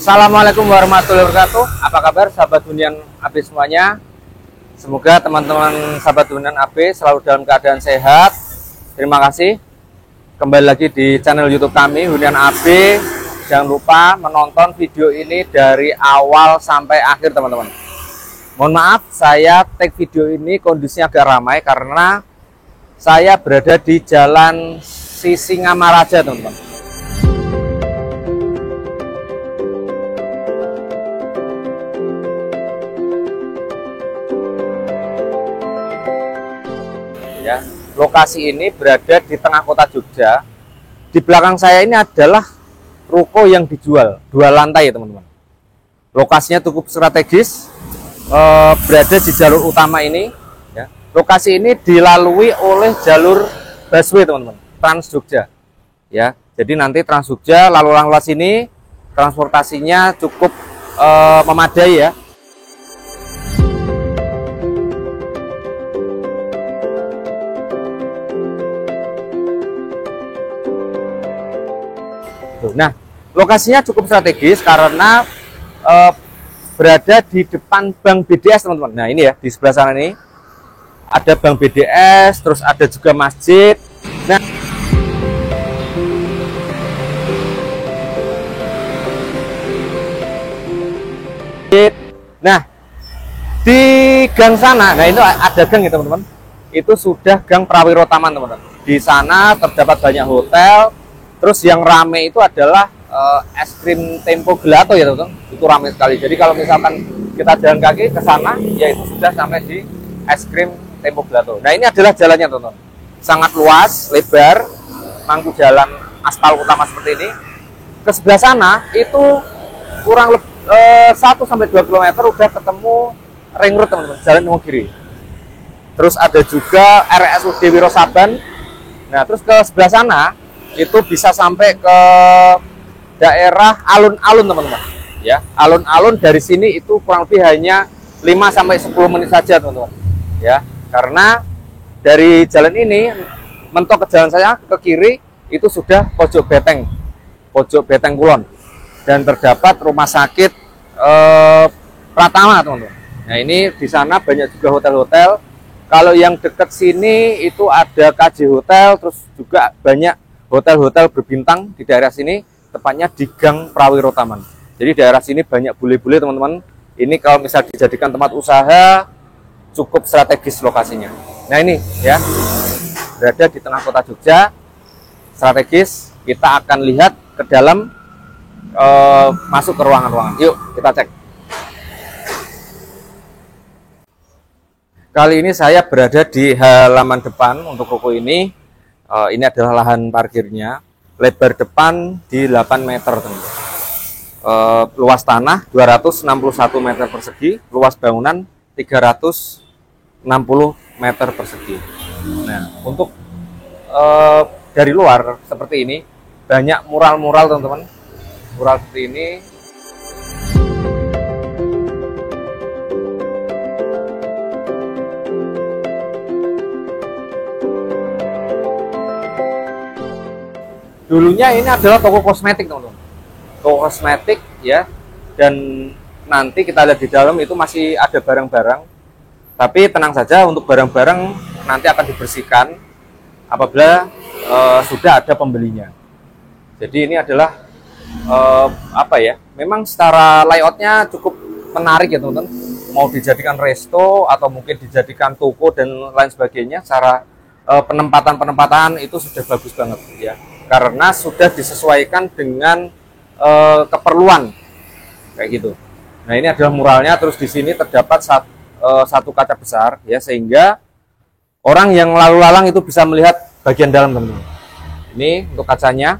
Assalamualaikum warahmatullahi wabarakatuh. Apa kabar sahabat hunian AB semuanya? Semoga teman-teman sahabat hunian AB selalu dalam keadaan sehat. Terima kasih. Kembali lagi di channel YouTube kami Hunian AB. Jangan lupa menonton video ini dari awal sampai akhir, teman-teman. Mohon maaf, saya take video ini kondisinya agak ramai karena saya berada di Jalan Sisingamaraja, teman-teman. Ya, lokasi ini berada di tengah kota Jogja. Di belakang saya ini adalah ruko yang dijual, 2 lantai ya teman-teman. Lokasinya cukup strategis, berada di jalur utama ini. Ya. Lokasi ini dilalui oleh jalur busway teman-teman, Trans Jogja. Ya, jadi nanti Trans Jogja lalu lalang sini, transportasinya cukup memadai ya. Nah, lokasinya cukup strategis karena berada di depan Bank BDS, teman-teman. Nah, ini ya, di sebelah sana nih ada Bank BDS, terus ada juga masjid. Nah, di gang sana, nah itu ada gang ya teman-teman. Itu sudah Gang Prawiro Taman, teman-teman. Di sana terdapat banyak hotel. Terus yang rame itu adalah es krim Tempo Gelato ya teman-teman. Itu rame sekali. Jadi kalau misalkan kita jalan kaki ke sana, ya itu sudah sampai di es krim Tempo Gelato. Nah, ini adalah jalannya teman-teman. Sangat luas, lebar, mangku jalan aspal utama seperti ini. Ke sebelah sana itu kurang lebih 1-2 km udah ketemu ring road teman-teman, Jalan Imogiri. Terus ada juga RSUD Wirosaban. Nah, terus ke sebelah sana itu bisa sampai ke daerah alun-alun teman-teman ya. Alun-alun dari sini itu kurang lebih hanya 5-10 menit saja teman-teman ya, karena dari jalan ini mentok ke jalan saya ke kiri itu sudah pojok Beteng Kulon, dan terdapat rumah sakit Pratama teman-teman. Nah, ini di sana banyak juga hotel-hotel. Kalau yang dekat sini itu ada KJ Hotel, terus juga banyak hotel-hotel berbintang di daerah sini, tepatnya di Gang Prawiro Taman. Jadi daerah sini banyak bule-bule teman-teman. Ini kalau misal dijadikan tempat usaha, cukup strategis lokasinya. Nah, ini ya, berada di tengah kota Jogja, strategis. Kita akan lihat ke dalam, masuk ke ruangan-ruangan. Yuk kita cek. Kali ini saya berada di halaman depan untuk ruko ini. Ini adalah lahan parkirnya, lebar depan di 8 meter teman-teman. Luas tanah 261 meter persegi, luas bangunan 360 meter persegi. Nah, untuk dari luar seperti ini, banyak mural-mural teman-teman. Mural seperti ini. Dulunya ini adalah toko kosmetik teman-teman, toko kosmetik ya, dan nanti kita lihat di dalam itu masih ada barang-barang, tapi tenang saja, untuk barang-barang nanti akan dibersihkan apabila sudah ada pembelinya. Jadi ini adalah apa ya, memang secara layoutnya cukup menarik ya teman-teman, mau dijadikan resto atau mungkin dijadikan toko dan lain sebagainya. Secara penempatan itu sudah bagus banget ya, karena sudah disesuaikan dengan keperluan kayak gitu. Nah, ini adalah muralnya. Terus di sini terdapat satu kaca besar ya, sehingga orang yang lalu lalang itu bisa melihat bagian dalam teman-teman. Ini untuk kacanya,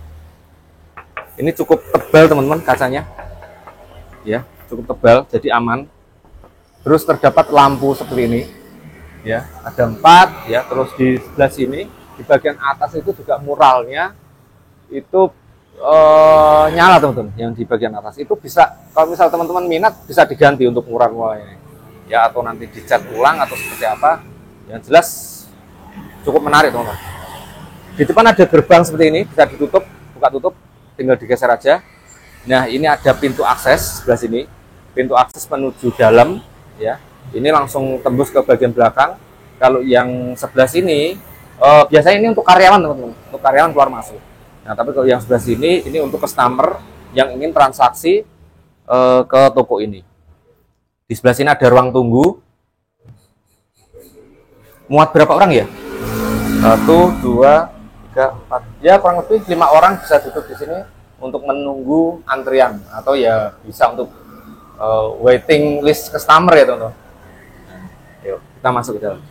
ini cukup tebal teman-teman kacanya ya, cukup tebal jadi aman. Terus terdapat lampu seperti ini ya, ada 4 ya. Terus di sebelah sini di bagian atas itu juga muralnya itu nyala teman-teman. Yang di bagian atas itu bisa, kalau misal teman-teman minat, bisa diganti untuk mural-mural ini ya, atau nanti dicat ulang atau seperti apa. Yang jelas cukup menarik teman-teman. Di depan ada gerbang seperti ini, bisa ditutup, buka tutup, tinggal digeser aja. Nah, ini ada pintu akses sebelah sini, pintu akses menuju dalam, ya. Ini langsung tembus ke bagian belakang. Kalau yang sebelah sini, biasanya ini untuk karyawan teman-teman, untuk karyawan keluar masuk. Nah, tapi kalau yang sebelah sini, ini untuk customer yang ingin transaksi ke toko ini. Di sebelah sini ada ruang tunggu. Muat berapa orang ya? 1, 2, 3, 4. Ya kurang lebih 5 orang bisa duduk di sini untuk menunggu antrian atau ya bisa untuk waiting list customer ya teman-teman. Yuk kita masuk ke dalam.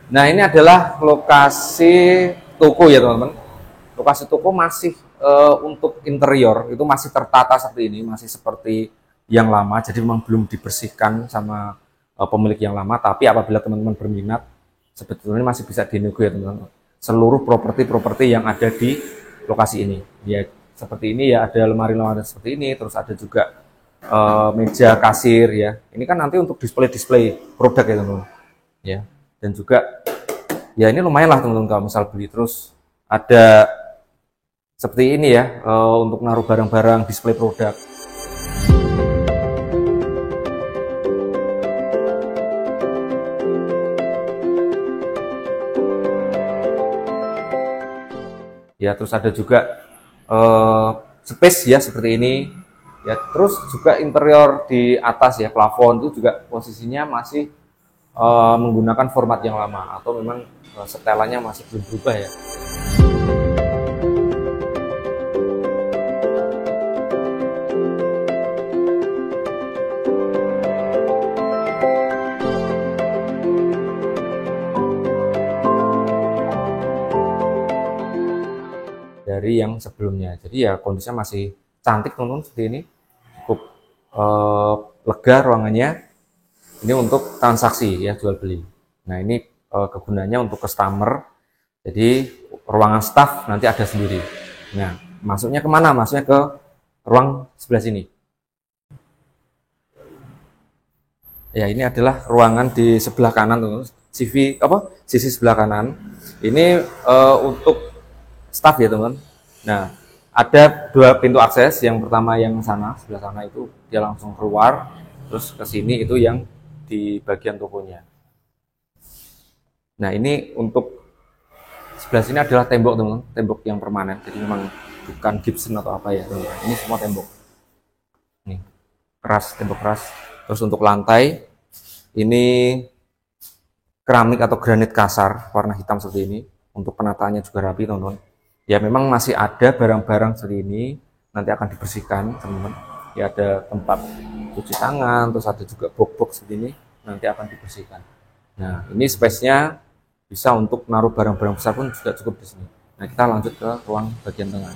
Nah, ini adalah lokasi toko ya teman-teman. Lokasi toko masih untuk interior itu masih tertata seperti ini, masih seperti yang lama, jadi memang belum dibersihkan sama pemilik yang lama. Tapi apabila teman-teman berminat, sebetulnya masih bisa dinego ya teman-teman. Seluruh properti-properti yang ada di lokasi ini, ya seperti ini ya, ada lemari-lemari seperti ini, terus ada juga meja kasir ya. Ini kan nanti untuk display produk ya teman-teman. Ya, dan juga ya ini lumayan lah teman-teman kalau misal beli. Terus ada seperti ini ya, untuk naruh barang-barang display produk. Ya, terus ada juga space ya seperti ini. Ya, terus juga interior di atas ya, plafon itu juga posisinya masih menggunakan format yang lama atau memang setelannya masih belum berubah ya. Dari yang sebelumnya, jadi ya kondisinya masih cantik teman-teman seperti ini, cukup lega ruangannya. Ini untuk transaksi ya, jual beli. Nah, ini kegunaannya untuk customer, jadi ruangan staff nanti ada sendiri. Nah, masuknya kemana? Masuknya ke ruang sebelah sini. Ya, ini adalah ruangan di sebelah kanan teman-teman, sisi sebelah kanan. Ini untuk staff ya teman-teman. Nah, ada 2 pintu akses. Yang pertama yang sana, sebelah sana itu dia langsung keluar, terus ke sini itu yang di bagian tokonya. Nah, ini untuk sebelah sini adalah tembok teman-teman, tembok yang permanen. Jadi memang bukan gypsum atau apa ya teman-teman. Ini semua tembok. Nih, keras, tembok keras. Terus untuk lantai ini keramik atau granit kasar warna hitam seperti ini. Untuk penataannya juga rapi teman-teman. Ya memang masih ada barang-barang seperti ini, nanti akan dibersihkan teman-teman. Ya ada tempat cuci tangan, terus ada juga box-box seperti ini, nanti akan dibersihkan. Nah, ini space-nya bisa untuk naruh barang-barang besar pun juga cukup di sini. Nah, kita lanjut ke ruang bagian tengah.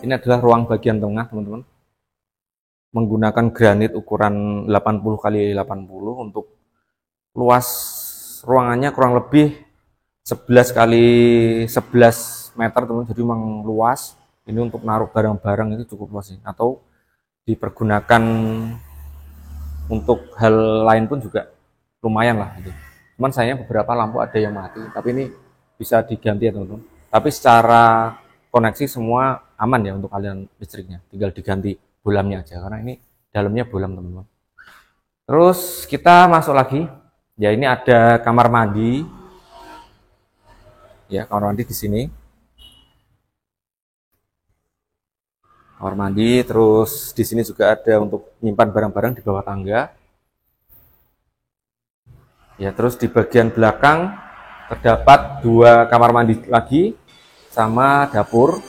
Ini adalah ruang bagian tengah teman-teman, menggunakan granit ukuran 80 x 80. Untuk luas ruangannya kurang lebih 11 x 11 meter teman-teman, jadi memang luas. Ini untuk naruh barang-barang itu cukup luas sih, atau dipergunakan untuk hal lain pun juga lumayan lah gitu. Cuman sayangnya beberapa lampu ada yang mati, tapi ini bisa diganti ya teman-teman. Tapi secara koneksi semua aman ya untuk aliran listriknya, tinggal diganti bolamnya aja karena ini dalamnya bolam teman-teman. Terus kita masuk lagi ya, ini ada kamar mandi ya, kamar mandi di sini, kamar mandi. Terus di sini juga ada untuk menyimpan barang-barang di bawah tangga ya. Terus di bagian belakang terdapat 2 kamar mandi lagi sama dapur.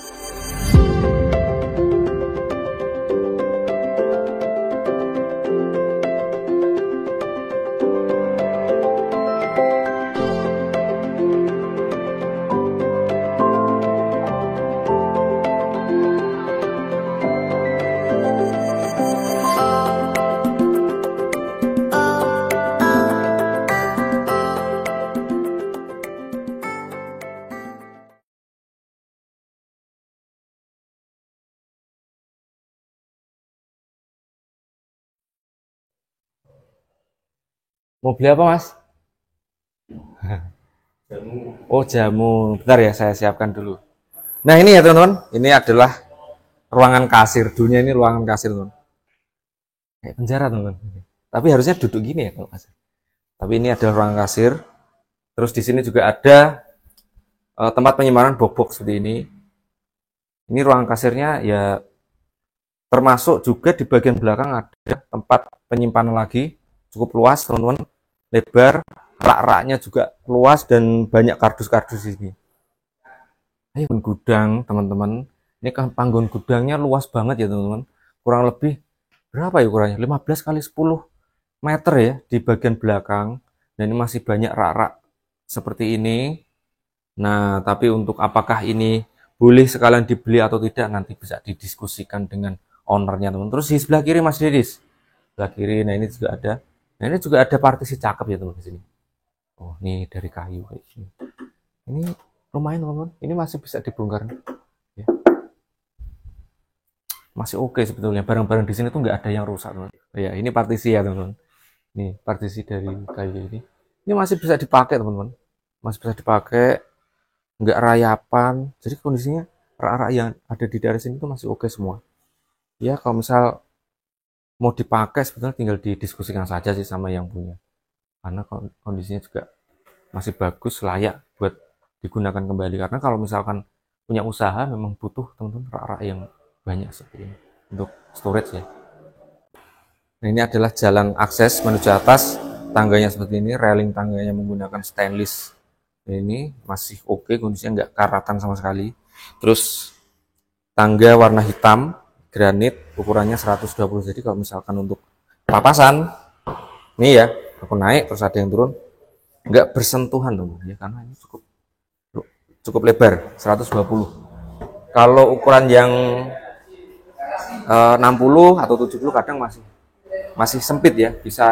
Mau beli apa, Mas? Oh, jamu. Bentar ya, saya siapkan dulu. Nah, ini ya, teman-teman. Ini adalah ruangan kasir. Dunia ini ruangan kasir, teman. Kayak penjara, teman-teman. Tapi harusnya duduk gini ya kalau kasir. Tapi ini adalah ruangan kasir. Terus di sini juga ada tempat penyimpanan box-box seperti ini. Ini ruangan kasirnya ya, termasuk juga di bagian belakang ada tempat penyimpanan lagi, cukup luas teman-teman, lebar, rak-raknya juga luas dan banyak kardus-kardus di sini. Ini gudang teman-teman, ini kan panggung gudangnya luas banget ya teman-teman, kurang lebih berapa ya ukurannya, 15 kali 10 meter ya di bagian belakang, dan ini masih banyak rak-rak seperti ini. Nah, tapi untuk apakah ini boleh sekalian dibeli atau tidak nanti bisa didiskusikan dengan ownernya teman. Terus di sebelah kiri Mas Dedis, sebelah kiri, nah ini juga ada. Nah ini juga ada partisi cakep ya teman di sini. Oh ini dari kayu kayak gini. Ini lumayan teman-teman. Ini masih bisa dibongkar. Ya. Masih oke sebetulnya. Barang-barang di sini tuh nggak ada yang rusak teman. Ya ini partisi ya teman-teman. Nih partisi dari kayu ini. Ini masih bisa dipakai teman-teman. Masih bisa dipakai. Nggak rayapan, jadi kondisinya rak-rak yang ada di daerah sini itu masih oke semua. Ya kalau misal mau dipakai sebetulnya tinggal didiskusikan saja sih sama yang punya, karena kondisinya juga masih bagus, layak buat digunakan kembali. Karena kalau misalkan punya usaha memang butuh teman-teman rak-rak yang banyak seperti ini untuk storage ya. Nah ini adalah jalan akses menuju atas, tangganya seperti ini, railing tangganya menggunakan stainless. Ini masih oke, kondisinya nggak karatan sama sekali. Terus tangga warna hitam granit, ukurannya 120. Jadi kalau misalkan untuk papasan ini ya, aku naik terus ada yang turun, nggak bersentuhan dong ya, karena ini cukup lebar 120. Kalau ukuran yang 60 atau 70 kadang masih sempit ya, bisa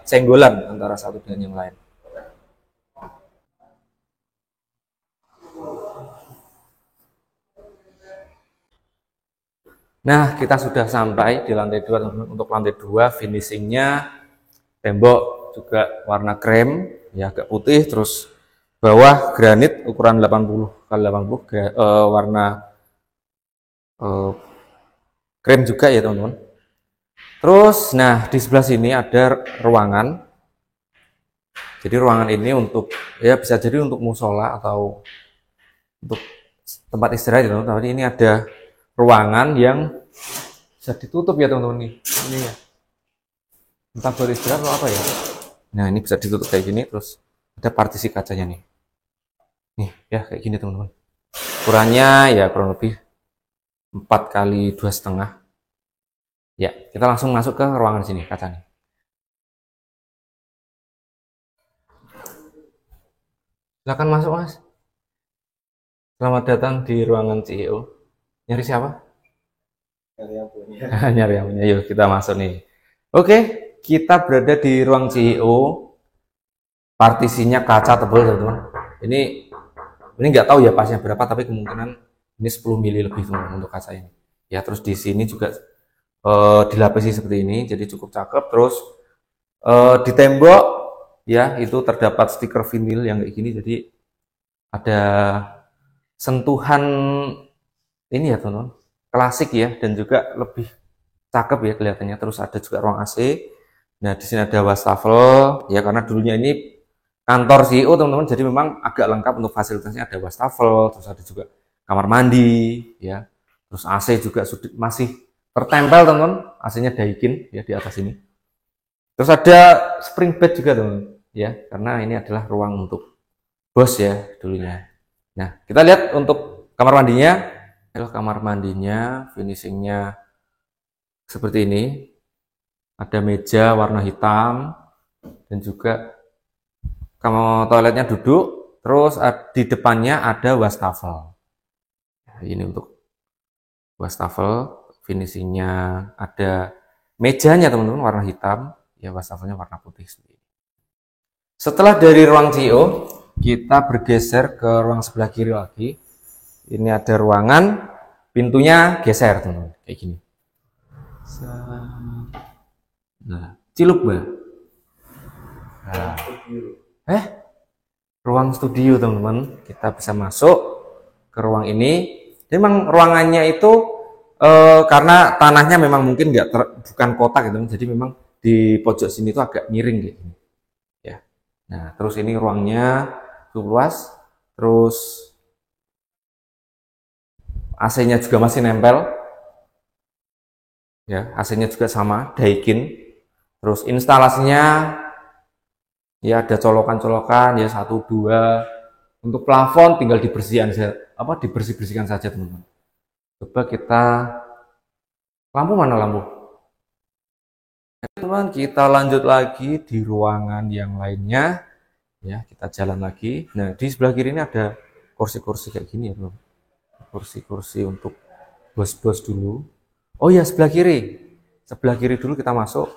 senggolan antara satu dengan yang lain. Nah, kita sudah sampai di lantai 2 teman-teman. Untuk lantai 2 finishingnya tembok juga warna krem ya, agak putih, terus bawah granit ukuran 80 kali 80 warna krem juga ya teman-teman. Terus nah di sebelah sini ada ruangan. Jadi ruangan ini untuk ya bisa jadi untuk musola atau untuk tempat istirahat ya teman-teman. Tapi ini ada ruangan yang bisa ditutup ya teman-teman nih. Ini ya. Entah buat istirahat atau apa ya. Nah, ini bisa ditutup kayak gini, terus ada partisi kacanya nih. Nih, ya kayak gini teman-teman. Ukurannya ya kurang lebih 4 kali 2,5. Ya, kita langsung masuk ke ruangan sini kacanya. Silakan masuk, Mas. Selamat datang di ruangan CEO. Nyari siapa? Nyari yang punya. Nyari yang punya. Yuk kita masuk nih. Oke, kita berada di ruang CEO. Partisinya kaca tebal teman-teman. Ini nggak tahu ya pasnya berapa, tapi kemungkinan ini 10 mili lebih teman-teman untuk kaca ini. Ya terus di sini juga dilapisi seperti ini, jadi cukup cakep. Terus di tembok ya itu terdapat stiker vinil yang kayak gini, jadi ada sentuhan ini ya teman-teman, klasik ya, dan juga lebih cakep ya kelihatannya. Terus ada juga ruang AC. Nah di sini ada wastafel ya, karena dulunya ini kantor CEO teman-teman, jadi memang agak lengkap untuk fasilitasnya. Ada wastafel, terus ada juga kamar mandi ya, terus AC juga masih tertempel teman-teman, AC-nya Daikin ya di atas ini. Terus ada spring bed juga teman-teman ya, karena ini adalah ruang untuk bos ya dulunya. Nah kita lihat untuk kamar mandinya. Kalau kamar mandinya finishingnya seperti ini, ada meja warna hitam dan juga kamar toiletnya duduk, terus di depannya ada wastafel. Nah, ini untuk wastafel, finishingnya ada mejanya teman-teman warna hitam, ya wastafelnya warna putih. Setelah dari ruang CEO, kita bergeser ke ruang sebelah kiri lagi. Ini ada ruangan, pintunya geser teman-teman, kayak gini. Nah, ciluk bah. Nah, Studio. ruang studio teman-teman. Kita bisa masuk ke ruang ini. Jadi memang ruangannya itu karena tanahnya memang mungkin bukan kotak gitu, jadi memang di pojok sini tuh agak miring gitu ya. Nah terus ini ruangnya cukup luas, terus AC-nya juga masih nempel ya, AC-nya juga sama Daikin. Terus instalasinya ya ada colokan-colokan ya 1 2. Untuk plafon tinggal dibersihkan saja teman-teman. Coba kita, lampu mana lampu? Teman, kita lanjut lagi di ruangan yang lainnya. Ya, kita jalan lagi. Nah, di sebelah kiri ini ada kursi-kursi kayak gini ya, teman. Kursi-kursi untuk bos-bos dulu. Oh ya, sebelah kiri. Sebelah kiri dulu kita masuk.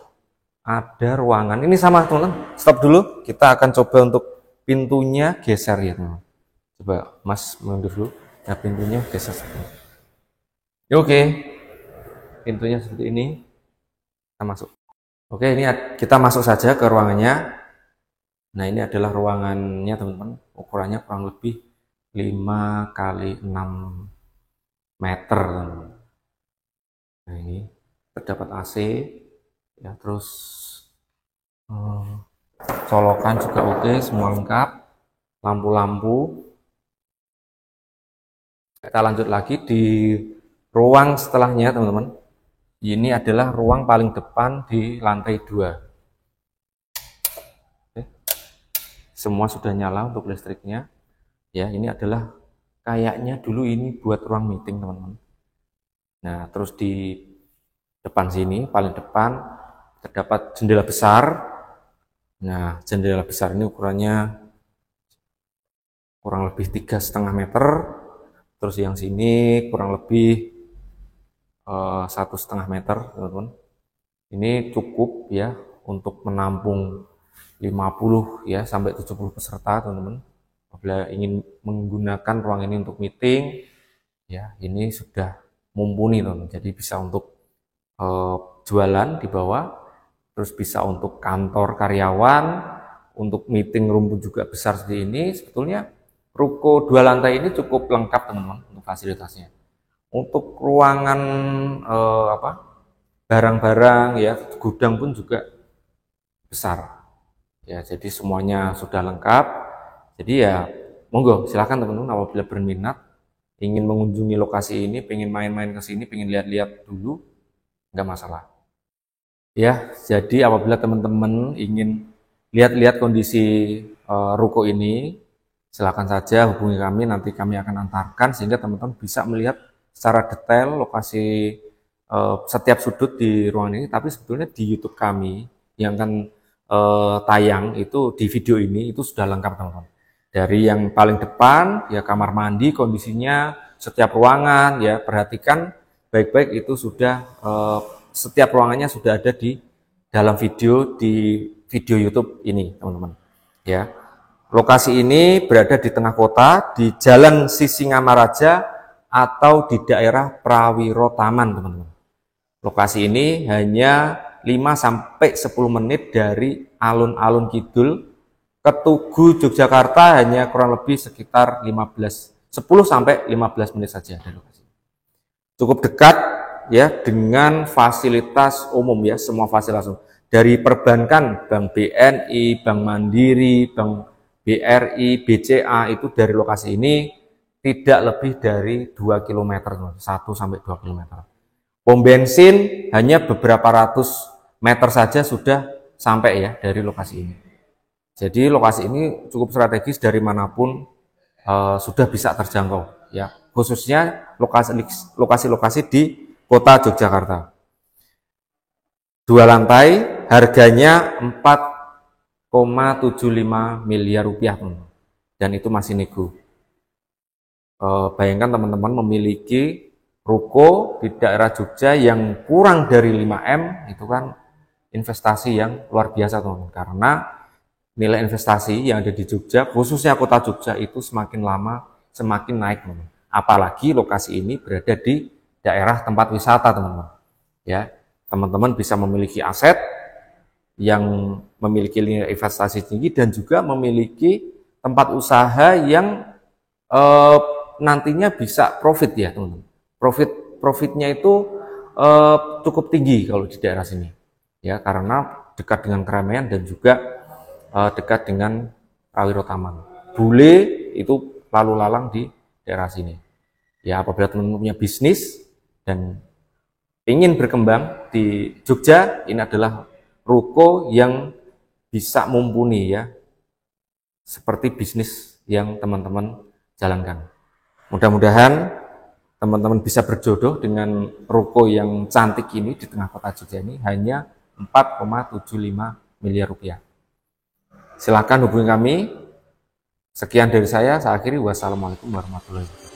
Ada ruangan. Ini sama, teman-teman. Stop dulu. Kita akan coba untuk pintunya geser ya, teman. Coba Mas mundur dulu. Nah, pintunya geser. Oke. Pintunya seperti ini. Kita masuk. Oke, ini kita masuk saja ke ruangannya. Nah, ini adalah ruangannya, teman-teman. Ukurannya kurang lebih 5 kali 6 meter. Nah, ini terdapat AC. Ya, terus colokan juga oke, semua lengkap. Lampu-lampu. Kita lanjut lagi di ruang setelahnya, teman-teman. Ini adalah ruang paling depan di lantai 2. Oke. Semua sudah nyala untuk listriknya. Ya, ini adalah kayaknya dulu ini buat ruang meeting, teman-teman. Nah, terus di depan sini, paling depan, terdapat jendela besar. Nah, jendela besar ini ukurannya kurang lebih 3,5 meter. Terus yang sini kurang lebih 1,5 meter, teman-teman. Ini cukup ya untuk menampung 50 ya sampai 70 peserta, teman-teman. Apabila ingin menggunakan ruang ini untuk meeting, ya ini sudah mumpuni, teman-teman. Jadi bisa untuk jualan di bawah, terus bisa untuk kantor karyawan, untuk meeting room pun juga besar seperti ini. Sebetulnya ruko 2 lantai ini cukup lengkap, teman-teman, untuk fasilitasnya. Untuk ruangan barang-barang ya, gudang pun juga besar. Ya, jadi semuanya sudah lengkap. Jadi ya monggo silakan teman-teman apabila berminat ingin mengunjungi lokasi ini, pengen main-main ke sini, pengen lihat-lihat dulu, nggak masalah. Ya, jadi apabila teman-teman ingin lihat-lihat kondisi ruko ini, silakan saja hubungi kami, nanti kami akan antarkan sehingga teman-teman bisa melihat secara detail lokasi setiap sudut di ruangan ini. Tapi sebetulnya di YouTube kami yang akan tayang itu di video ini itu sudah lengkap, teman-teman. Dari yang paling depan ya kamar mandi, kondisinya setiap ruangan ya perhatikan baik-baik, itu sudah setiap ruangannya sudah ada di dalam video YouTube ini, teman-teman. Ya. Lokasi ini berada di tengah kota, di Jalan Sisingamaraja atau di daerah Prawiro Taman, teman-teman. Lokasi ini hanya 5-10 menit dari alun-alun kidul ke Tugu Yogyakarta, hanya kurang lebih sekitar 10-15 menit saja dari lokasi. Cukup dekat ya dengan fasilitas umum ya, semua fasilitas umum. Dari perbankan, Bank BNI, Bank Mandiri, Bank BRI, BCA itu dari lokasi ini tidak lebih dari 2 km, 1-2 km. Pom bensin hanya beberapa ratus meter saja sudah sampai ya dari lokasi ini. Jadi lokasi ini cukup strategis, dari manapun sudah bisa terjangkau ya, khususnya lokasi-lokasi di kota Yogyakarta. 2 lantai, harganya 4,75 miliar rupiah, dan itu masih nego. Bayangkan teman-teman memiliki ruko di daerah Jogja yang kurang dari 5M, itu kan investasi yang luar biasa, teman-teman. Karena nilai investasi yang ada di Jogja, khususnya kota Jogja, itu semakin lama semakin naik, teman-teman. Apalagi lokasi ini berada di daerah tempat wisata, teman-teman. Ya, teman-teman bisa memiliki aset yang memiliki nilai investasi tinggi dan juga memiliki tempat usaha yang nantinya bisa profit ya teman-teman. Profitnya itu cukup tinggi kalau di daerah sini ya, karena dekat dengan keramaian dan juga dekat dengan Prawiro Taman. Bule itu lalu lalang di daerah sini. Ya, apabila teman-teman punya bisnis dan ingin berkembang di Jogja, ini adalah ruko yang bisa mumpuni ya, seperti bisnis yang teman-teman jalankan. Mudah-mudahan teman-teman bisa berjodoh dengan ruko yang cantik ini di tengah kota Jogja ini, hanya 4,75 miliar rupiah. Silakan hubungi kami. Sekian dari saya akhiri. Wassalamualaikum warahmatullahi wabarakatuh.